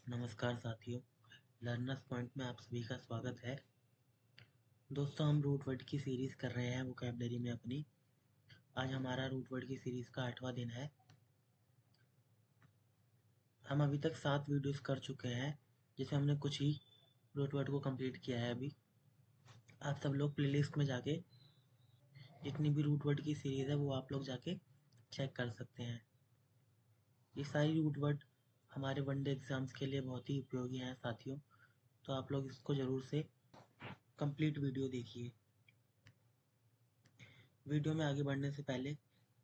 नमस्कार साथियों, learners point में आप सभी का स्वागत है। दोस्तों, हम रूट वर्ड की सीरीज़ कर रहे हैं वोकैबुलरी में अपनी। आज हमारा रूट वर्ड की सीरीज़ का 8वां दिन है। हम अभी तक 7 वीडियोस कर चुके हैं, जिसमें हमने कुछ ही रूट वर्ड को कंप्लीट किया है। अभी आप सब लोग प्लेलिस्ट में जाके जितनी भी रूट वर्ड की सीरीज़ है वो आप लोग जाके चेक कर सकते हैं। ये सारी रूट वर्ड हमारे वनडे एग्ज़ाम्स के लिए बहुत ही उपयोगी हैं साथियों, तो आप लोग इसको ज़रूर से कंप्लीट वीडियो देखिए। वीडियो में आगे बढ़ने से पहले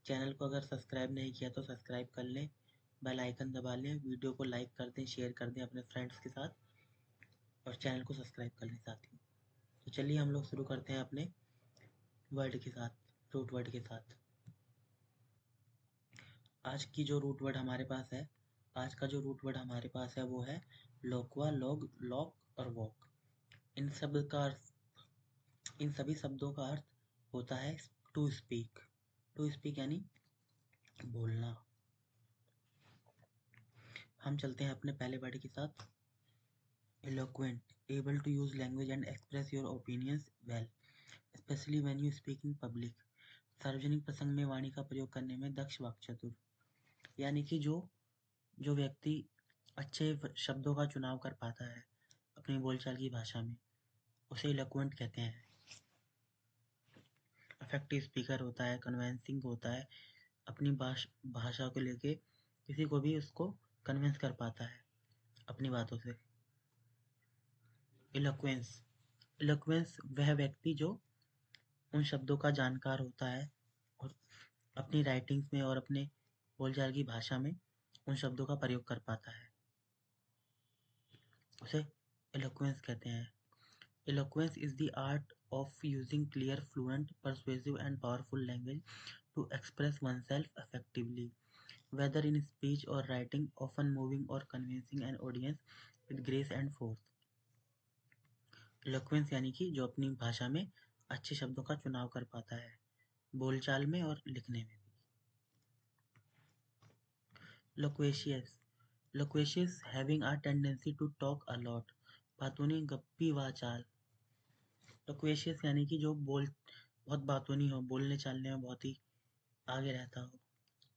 चैनल को अगर सब्सक्राइब नहीं किया तो सब्सक्राइब कर लें, बेल आइकन दबा लें, वीडियो को लाइक कर दें, शेयर कर दें अपने फ्रेंड्स के साथ और चैनल को सब्सक्राइब कर लें साथियों। तो चलिए हम लोग शुरू करते हैं अपने वर्ड के साथ, रूट वर्ड के साथ। आज की जो रूट वर्ड हमारे पास है, आज का जो रूट वर्ड हमारे पास है वो है लोकवा, लॉग, लॉक और वॉक। इन शब्द का अर्थ इन सभी शब्दों का अर्थ होता है टू स्पीक। टू स्पीक यानी बोलना। हम चलते हैं अपने पहले वर्ड के साथ। Eloquent, able to use language and express your opinions well, especially when you speak in public. सार्वजनिक प्रसंग में वाणी का प्रयोग करने में दक्ष वाक्चतुर। यानी कि जो जो व्यक्ति अच्छे शब्दों का चुनाव कर पाता है अपनी बोलचाल की भाषा में, उसे इलोक्वेंट कहते हैं। इफेक्टिव स्पीकर होता है, कन्विंसिंग होता है, अपनी भाषा को लेके किसी को भी उसको कन्विंस कर पाता है अपनी बातों से। इलोक्वेंस, इलोक्वेंस वह व्यक्ति जो उन शब्दों का जानकार होता है और अपनी राइटिंग्स में और अपने बोलचाल की भाषा में उन शब्दों का प्रयोग कर पाता है, उसे एलोक्वेंस कहते हैं। Eloquence is the art of using clear, fluent, persuasive and powerful language to express oneself effectively, whether in speech or writing, often moving or convincing an audience with grace and force. Eloquence यानी कि जो अपनी भाषा में अच्छे शब्दों का चुनाव कर पाता है, बोलचाल में और लिखने में भी। लोक्वेशियस, loquacious, having a tendency to talk a lot, बातूनी, गप्पी वाचाल। loquacious यानी कि जो बहुत बातूनी हो, बोलने चालने में बहुत ही आगे रहता हो,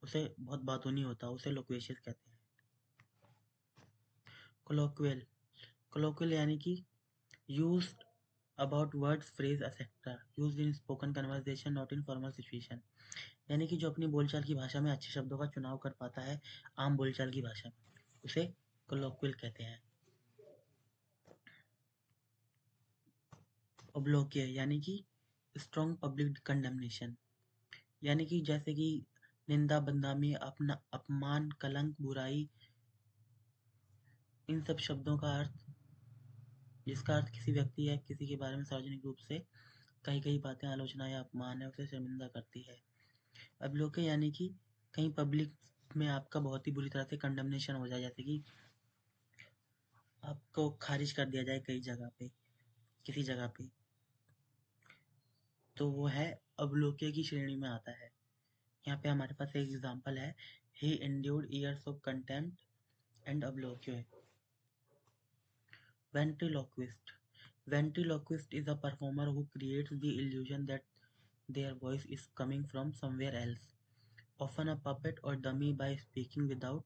उसे बहुत बातूनी होता हो, उसे loquacious कहते हैं। colloquial, colloquial यानी कि used about words, phrase, etc. used in spoken conversation, not in formal situation. यानी कि जो अपनी बोलचाल की भाषा में अच्छे शब्दों का चुनाव कर पाता है आम बोलचाल की भाषा में, उसे colloquial कहते हैं। obloquy यानी कि स्ट्रॉन्ग पब्लिक कंडेमनेशन, यानी कि जैसे कि निंदा, बदनामी, अपना अपमान, कलंक, बुराई, इन सब शब्दों का अर्थ, जिसका अर्थ किसी व्यक्ति या किसी के बारे में सार्वजनिक रूप से कई कई बातें, आलोचना या अपमान है, उसे शर्मिंदा करती है। अवलोकन यानी कि कहीं पब्लिक में आपका बहुत ही बुरी तरह से कंडेमनेशन हो जाए, जैसे कि आपको खारिज कर दिया जाए कई जगह पे, किसी जगह पे, तो वो है अवलोकन की श्रेणी में आता है। यहाँ पे हमारे पास एक एग्जांपल है, he endured years of contempt and obloquy. Ventriloquist, ventriloquist is a performer who creates the illusion that their voice is coming from somewhere else, often a puppet or dummy, by speaking without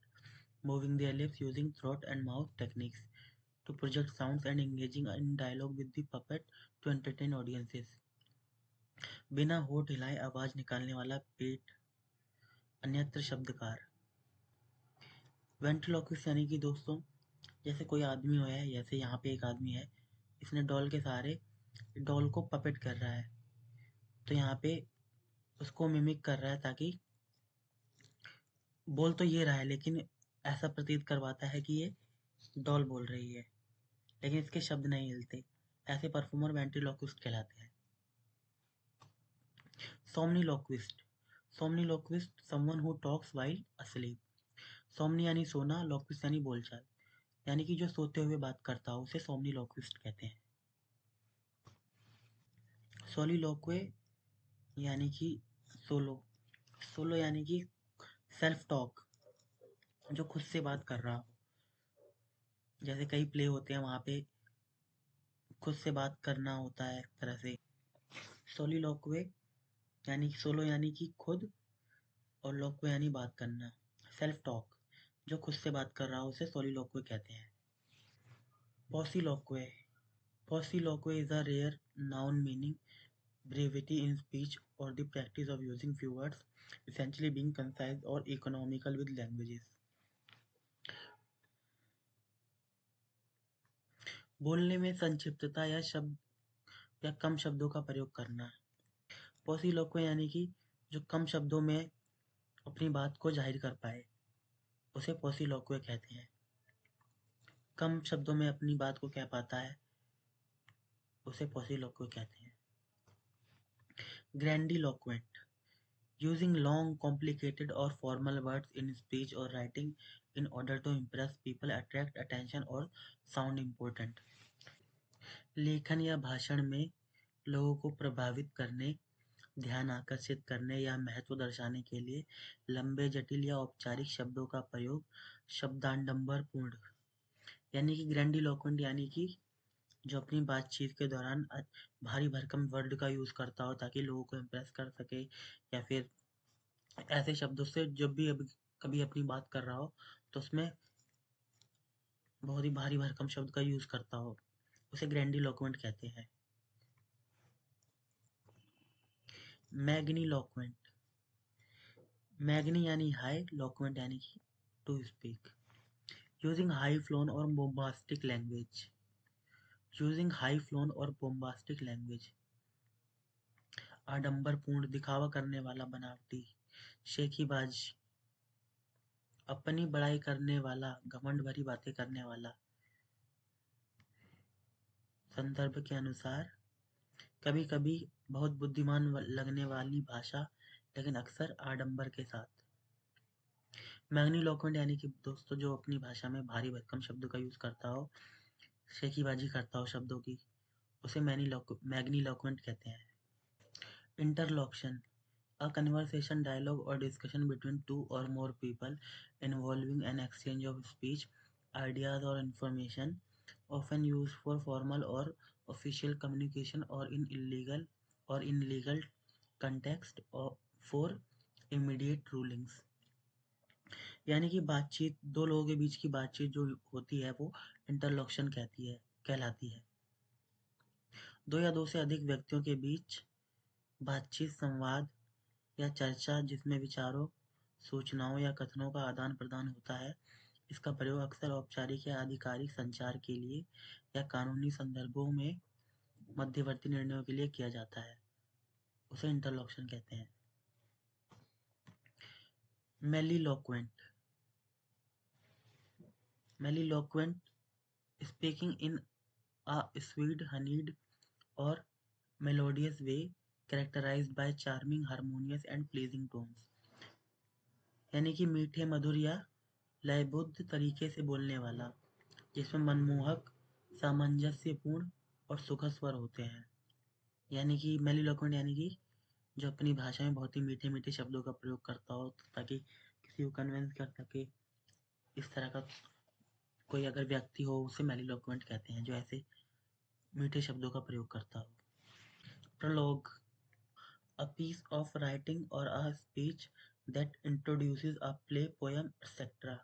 moving their lips, using throat and mouth techniques to project sounds and engaging in dialogue with the puppet to entertain audiences. बिना होठ हिलाए आवाज निकालने वाला पेट, अन्यत्र शब्दकार। Ventriloquist यानी कि दोस्तों, जैसे कोई आदमी हो है, जैसे यहाँ पे एक आदमी है, इसने डॉल के सहारे डॉल को पपेट कर रहा है, तो यहाँ पे उसको मिमिक कर रहा है, ताकि बोल तो ये रहा है लेकिन ऐसा प्रतीत करवाता है कि ये डॉल बोल रही है, लेकिन इसके शब्द नहीं हिलते। ऐसे परफॉर्मर वेंट्रिलोक्विस्ट कहलाते हैं। Somniloquist, somniloquist someone who talks while asleep। Somni यानी सोना, लोक्विस्ट यानी बोलचाल, यानी कि जो सोते हुए बात करता हो उसे सोमनीलोक्विस्ट कहते हैं। सोलिलोक्वे यानी कि सोलो, सोलो यानी कि सेल्फ टॉक, जो खुद से बात कर रहा हो। जैसे कई प्ले होते हैं वहाँ पे खुद से बात करना होता है एक तरह से। सोलिलोक्वे यानी कि सोलो यानी कि खुद, और लोक्वे यानी बात करना, सेल्फ टॉक। जो खुद से बात कर रहा हो उसे सोलिलोक्वे कहते हैं। Pauciloquy, pauciloquy is a rare noun meaning brevity in speech or the practice of using few words, essentially being concise or economical with languages. बोलने में संक्षिप्तता या शब्द या कम शब्दों का प्रयोग करना। पॉसिलोक्वे यानी कि जो कम शब्दों में अपनी बात को जाहिर कर पाए उसे पॉसिलोक्वे कहते हैं। कम शब्दों में अपनी बात को कह पाता है उसे पॉसिलोक्वे कहते हैं। ग्रैंडिलोक्वेंट, using long, complicated or formal words in speech or writing in order to impress people, attract attention or sound important. लेखन या भाषण में लोगों को प्रभावित करने, ध्यान आकर्षित करने या महत्व दर्शाने के लिए लंबे, जटिल या औपचारिक शब्दों का प्रयोग शब्दाडंबर पूर्ण। यानी कि ग्रैंडिलोक्वेंट यानी कि जो अपनी बातचीत के दौरान भारी भरकम वर्ड का यूज करता हो ताकि लोगों को इम्प्रेस कर सके, या फिर ऐसे शब्दों से जब भी कभी अपनी बात कर रहा हो तो उसमें बहुत ही भारी भरकम शब्द का यूज करता हो, उसे ग्रैंडिलोक्वेंट कहते हैं। मैग्नीलोक्वेंट, मैग्नी यानी हाई, लोक्वेंट यानी कि to speak. Using high flown और bombastic language, using high flown और बोम्बास्टिक लैंग्वेज। आडंबरपूर्ण, दिखावा करने वाला, बनावटी। शेखीबाज, अपनी बड़ाई करने वाला, घमंड भरी बातें करने वाला। संदर्भ के अनुसार कभी कभी बहुत बुद्धिमान लगने वाली भाषा, लेकिन अक्सर आडंबर के साथ। मैग्नीलोक्वेंट यानी कि दोस्तों जो अपनी भाषा में भारी भरकम शब्दों का यूज करता हो, शेखीबाजी करता हो शब्दों की, उसे मैग्नीलोक्वेंट कहते हैं। इंटरलॉक्शन, a conversation, dialogue or discussion between two or more people involving an exchange of speech, ideas or information, often used for formal or official communication or in legal context or for immediate rulings। यानी कि बातचीत, दो लोगों के बीच की बातचीत जो होती है वो इंटरलॉक्शन कहलाती है। दो या दो से अधिक व्यक्तियों के बीच बातचीत, संवाद या चर्चा जिसमें विचारों, सूचनाओं या कथनों का आदान प्रदान होता है। इसका प्रयोग अक्सर औपचारिक या आधिकारिक संचार के लिए या कानूनी संदर्भों में मध्यवर्ती निर्णयों के लिए किया जाता है, उसे इंटरलॉक्शन कहते हैं। Melliloquent, melliloquent, speaking in a sweet, honeyed और melodious way characterized by charming, harmonious and pleasing tones। यानी कि मीठे, मधुर या लयबद्ध तरीके से बोलने वाला, जिसमें मनमोहक, सामंजस्यपूर्ण और सुखद स्वर होते हैं। यानी कि मेलिलोक्वेंट यानी कि जो अपनी भाषा में बहुत ही मीठे मीठे शब्दों का प्रयोग करता हो ताकि किसी को कन्विंस कर सके। इस तरह का कोई अगर व्यक्ति हो उसे मेलिलोक्वेंट कहते हैं, जो ऐसे मीठे शब्दों का प्रयोग करता हो। Prologue, a piece of writing or a speech that introduces a play, poem, etc.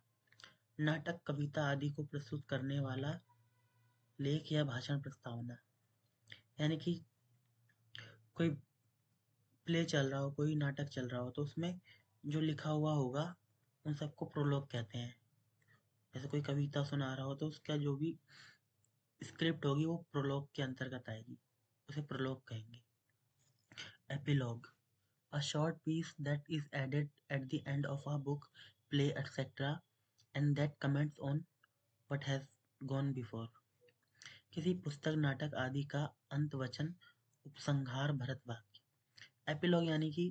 नाटक, कविता आदि को प्रस्तुत करने वाला लेख या भाषण प्रस्तावना। यानी कि कोई प्ले चल रहा हो, कोई नाटक चल रहा हो तो उसमें जो लिखा हुआ होगा उन सबको प्रोलॉग कहते हैं। जैसे कोई कविता सुना रहा हो तो उसका जो भी स्क्रिप्ट होगी वो प्रोलॉग के अंतर्गत आएगी, उसे प्रोलॉग कहेंगे। Epilogue, a short piece that is added at the end of a book, play, etc., and that comments on what has gone before। किसी पुस्तक, नाटक आदि का अंत वचन, उपसंहार भरत वाक्य। एपिलॉग यानी कि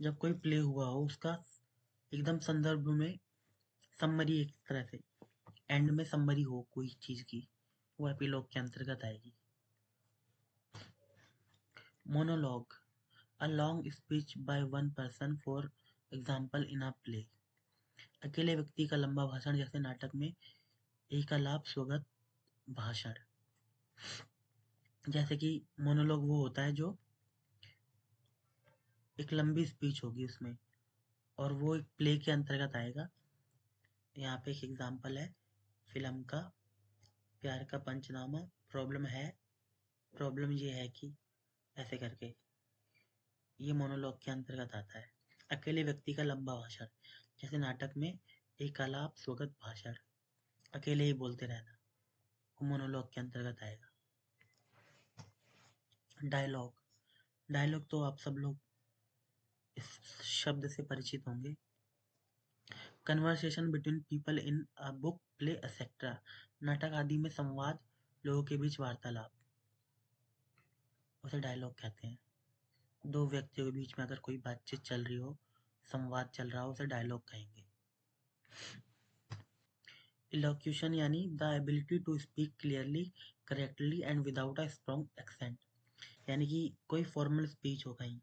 जब कोई प्ले हुआ हो उसका एकदम संदर्भ में समरी, एक तरह से एंड में समरी हो कोई चीज की, वो एपिलॉग के अंतर्गत आएगी। Monologue, a long speech by one person, for example in a play। अकेले व्यक्ति का लंबा भाषण जैसे नाटक में एकालाप स्वगत भाषण, जैसे कि मोनोलॉग वो होता है जो एक लंबी स्पीच होगी उसमें, और वो एक प्ले के अंतर्गत आएगा। यहाँ पे एक एग्जांपल है फिल्म का, प्यार का पंचनामा। प्रॉब्लम है, प्रॉब्लम ये है कि, ऐसे करके ये मोनोलॉग के अंतर्गत आता है। अकेले व्यक्ति का लंबा भाषण, जैसे नाटक में एक आलाप स्वगत भाषण, अकेले ही बोलते रहना, वो मोनोलॉग के अंतर्गत आएगा। डायलॉग, डायलॉग तो आप सब लोग इस शब्द से परिचित होंगे। Conversation between people in a book, play etcetera, नाटक आदि में संवाद, लोगों के बीच वार्तालाप, उसे डायलॉग कहते हैं। दो व्यक्तियों के बीच में अगर कोई बातचीत चल रही हो, संवाद चल रहा हो, उसे डायलॉग कहेंगे। इलोक्यूशन यानी the ability to speak clearly, correctly and without a strong accent, यानी कि कोई फॉर्मल स्पीच हो कहीं,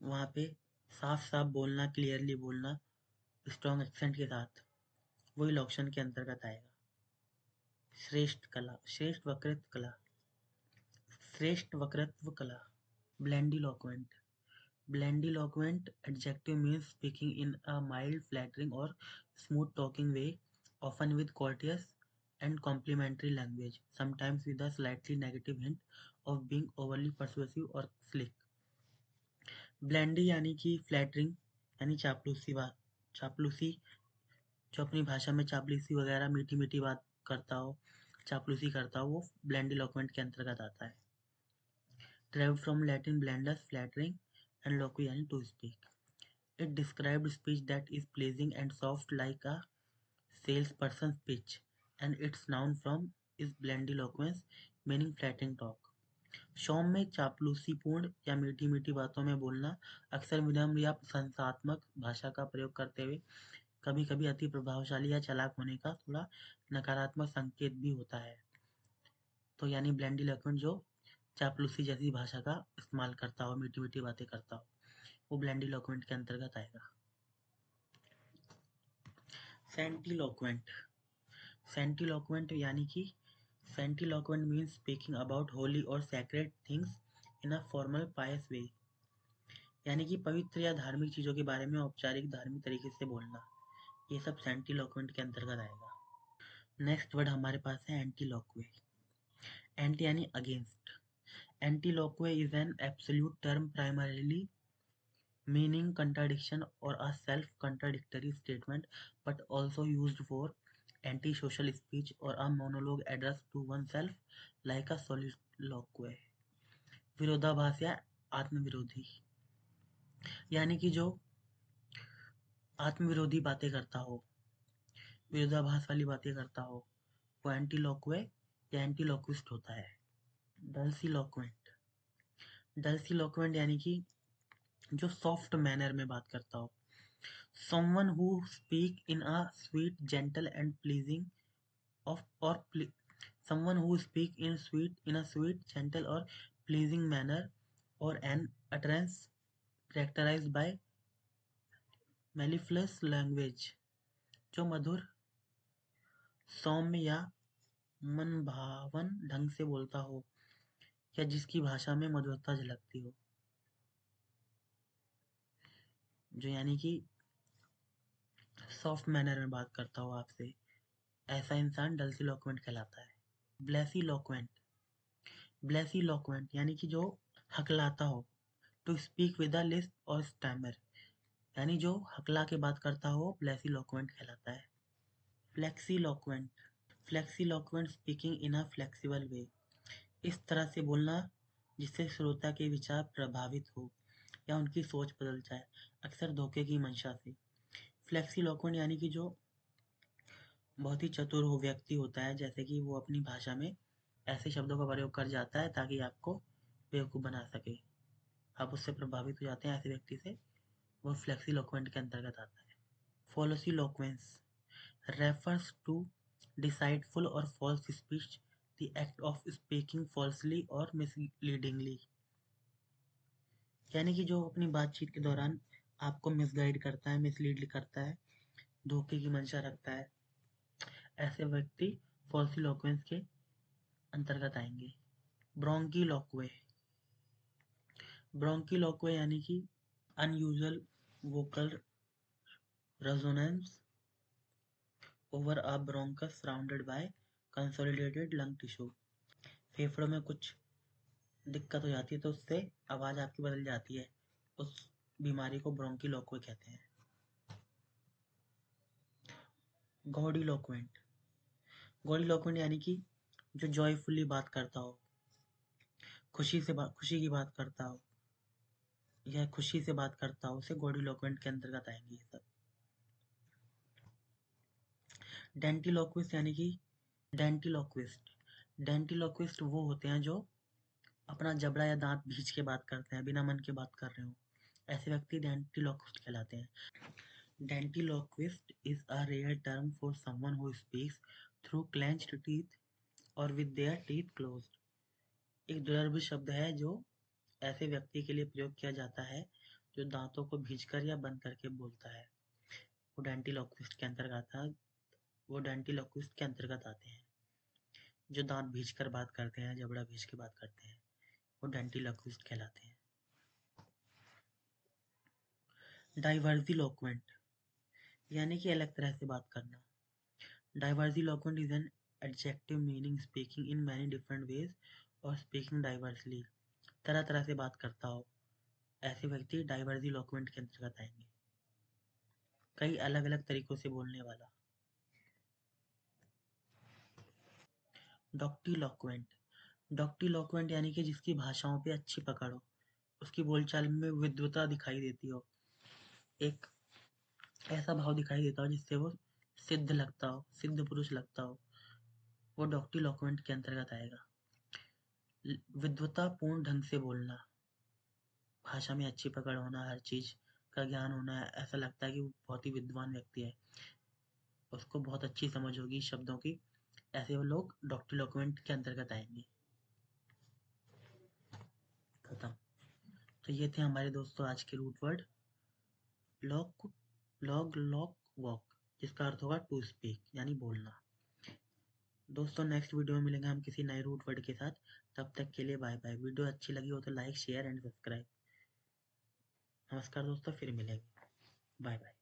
वहाँ पे साफ साफ बोलना, क्लियरली बोलना, स्ट्रॉन्ग एक्सेंट के साथ, वो इलोक्शन के अंतर्गत आएगा। श्रेष्ठ कला, श्रेष्ठ वक्तृत्व कला, श्रेष्ठ वक्तृत्व कला। ब्लेंडिलोक्वेंट, Blandiloquent adjective means speaking in a mild, flattering, or smooth-talking way, often with courteous and complimentary language, sometimes with a slightly negative hint of being overly persuasive or slick. Blandy यानी कि flattering, यानी चापलूसी बात, चापलूसी, जो अपनी भाषा में चापलूसी वगैरह मीठी मीठी बात करता हो, चापलूसी करता हो, वो ब्लैंडिलोक्वेंट के अंतर्गत आता है। Derived from Latin blandus, flattering, and loqui यानी to speak. It described speech that is pleasing and soft like a salesperson's pitch, and its noun form is blandiloquence, meaning flattering talk. सौम्य, चापलूसीपूर्ण या मीठी मीठी बातों में बोलना, अक्सर विनम्र या प्रशंसात्मक भाषा का प्रयोग करते हुए कभी कभी अति प्रभावशाली या चालाक होने का थोड़ा नकारात्मक संकेत भी होता है। तो यानी ब्लैंडिलोक्वेंट जो चापलूसी जैसी भाषा का इस्तेमाल करता हो, मीठी मीठी बातें करता हो, वो ब्लैंडिलोक्वेंट के अंतर्गत आएगा। सेंटिलोक्वेंट, सेंटिलोक्वेंट यानी कि sanctiloquent means speaking about holy और sacred things in a formal pious way, यानी कि पवित्र या धार्मिक चीजों के बारे में औपचारिक धार्मिक तरीके से बोलना, ये सब सेंटिलोक्वेंट के अंतर्गत आएगा। नेक्स्ट वर्ड हमारे पास है एंटीलोक्वे। एंटी यानी against, antiloquy is an absolute term primarily meaning contradiction or a self-contradictory statement, but also used for anti-social speech or a monologue addressed to oneself like a soliloquy. विरोधाभास या आत्मविरोधी, यानी कि जो आत्मविरोधी बातें करता हो, विरोधाभास वाली बातें करता हो, वो एंटीलोक्वे या एंटीलोक्विस्ट होता है। डल्सीलोक्वेंट, डल्सीलोक्वेंट यानी कि जो सॉफ्ट मैनर में बात करता हो, someone who speak in a sweet, gentle and pleasing of or someone who speak in a sweet, gentle or pleasing manner, or an utterance characterized by mellifluous language, जो मधुर, सौम्य या मनभावन ढंग से बोलता हो, या जिसकी भाषा में मधुरता झलकती हो, जो यानी कि सॉफ्ट मैनर में बात करता हो आपसे, ऐसा इंसान डल्सीलोक्वेंट कहलाता है। ब्लेसीलोक्वेंट, ब्लेसीलोक्वेंट यानी कि जो हकलाता हो, to speak with a lisp और स्टैमर, यानी जो हकला के बात करता हो, ब्लेसीलोक्वेंट कहलाता है। फ्लेक्सीलोक्वेंट, फ्लेक्सीलोक्वेंट स्पीकिंग इन अ फ्लेक्सिबल वे, इस तरह से बोलना जिससे श्रोता के विचार प्रभावित हो या उनकी सोच बदल जाए, अक्सर धोखे की मंशा से। फ्लेक्सीलोक्वेंट यानी कि जो बहुत ही चतुर हो व्यक्ति होता है, जैसे कि वो अपनी भाषा में ऐसे शब्दों का प्रयोग कर जाता है ताकि आपको बेवकूफ़ बना सके, आप उससे प्रभावित हो जाते हैं ऐसे व्यक्ति से, वो फ्लेक्सीलोक्वेंट के अंतर्गत आता है। फॉलोसीलोक्वेंस refers to deceitful or false speech, the act of speaking falsely or misleadingly, यानी कि जो अपनी बातचीत के दौरान आपको मिसगाइड करता है, मिसलीड करता है, धोखे की मंशा रखता है, ऐसे व्यक्ति फॉल्सिलोक्वेंस के अंतर्गत आएंगे। ब्रोंकिलोक्वे, ब्रोंकिलोक्वे यानी कि unusual vocal resonance over a bronchus surrounded by consolidated lung tissue. फेफड़ों में कुछ दिक्कत हो जाती है तो उससे आवाज आपकी बदल जाती है, उस बीमारी को ब्रोंकिलोक्वे कहते हैं। गॉडिलोक्वेंट, गॉडिलोक्वेंट यानी कि जो जॉयफुली बात करता हो, खुशी की बात करता हो या खुशी से बात करता हो, उसे गॉडिलोक्वेंट के अंतर्गत आएंगे ये सब। डेंटिलोक्विस्ट यानी कि डेंटिलोक्विस्ट, डेंटिलोक्विस्ट वो होते हैं जो अपना जबड़ा या दांत भींच के बात करते हैं, बिना मन के बात कर रहे हो, ऐसे व्यक्ति डेंटिलोक्विस्ट कहलाते हैं। Dentiloquist is a rare term for someone who speaks through clenched teeth और विद देयर टीथ क्लोज्ड। एक दुर्लभ शब्द है जो ऐसे व्यक्ति के लिए प्रयोग किया जाता है जो दांतों को भींचकर या बंद करके बोलता है, वो डेंटिलोक्विस्ट के अंतर्गत वो डेंटिलोक्विस्ट के अंतर्गत आते हैं। जो दांत भींचकर बात करते हैं, जबड़ा भींच के बात करते हैं, वो डेंटिलोक्विस्ट कहलाते हैं। डाइवर्सिलोक्वेंट यानी कि अलग तरह से बात करना। Diversiloquent is an adjective meaning speaking in many different ways और स्पीकिंग डाइवर्सली, तरह तरह से बात करता हो, ऐसे व्यक्ति डाइवर्सिलोक्वेंट के अंतर्गत आएंगे। कई अलग अलग तरीकों से बोलने वाला। डॉक्टिलोक्वेंट, डॉक्टिलोक्वेंट यानी कि जिसकी भाषाओं पे अच्छी पकड़ हो, उसकी बोलचाल में विद्वता दिखाई देती हो, एक ऐसा भाव दिखाई देता हो जिससे वो सिद्ध लगता हो, सिद्ध पुरुष लगता हो, वो डॉक्टिलोक्वेंट के अंतर्गत आएगा। विद्वता पूर्ण ढंग से बोलना, भाषा में अच्छी पकड़ होना, हर चीज का ज्ञान होना, ऐसा लगता है कि वो बहुत ही विद्वान व्यक्ति है, उसको बहुत अच्छी समझ होगी शब्दों की, ऐसे वो लोग डॉक्टिलोक्वेंट के अंतर्गत आएंगे। खत्म। तो ये थे हमारे दोस्तों आज के root word. Loc, log, loc, वॉक, जिसका अर्थ होगा टू स्पीक यानी बोलना। दोस्तों नेक्स्ट वीडियो में मिलेंगे हम किसी नए रूट वर्ड के साथ। तब तक के लिए बाय बाय। वीडियो अच्छी लगी हो तो लाइक शेयर एंड सब्सक्राइब। नमस्कार दोस्तों, फिर मिलेंगे। Bye bye.